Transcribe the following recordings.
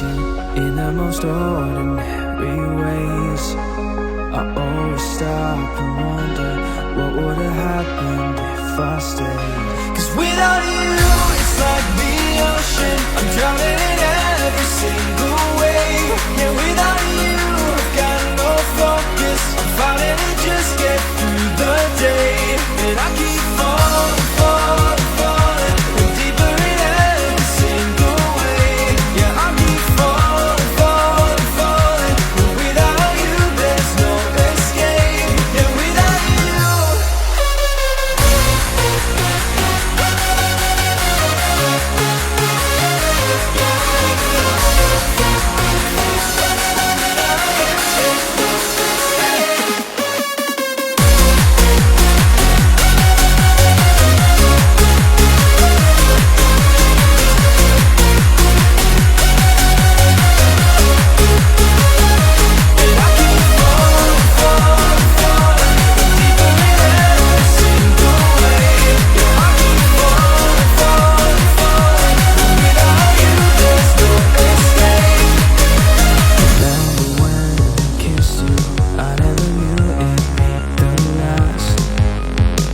you in the most ordinary ways. I always stop and wonder what would have happened if I stayed. 'Cause without you, it's like the ocean, I'm drowning in every single wave. Yeah, without you, I've got no focus, I'm fighting to just get through the day. And I keep falling, falling, falling, and deeper in every single wave. Yeah, I keep falling, falling, falling, but without you there's no escape. Yeah, without you.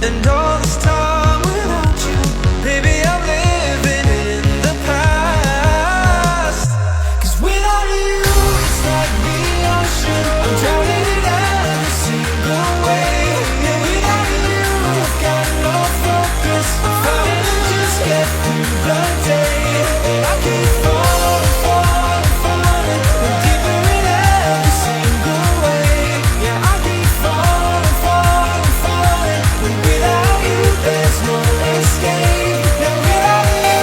And all this time without you, baby, I'm living in the past. 'Cause without you, it's like the ocean, I'm drowning in every single wave. Yeah, without you, I've got no focus, I'm fighting to just get through the day. And I keep falling, falling, falling, and deeper in every single wave. Yeah, I keep falling, falling, falling, and without you there's no escape. Yeah, without you.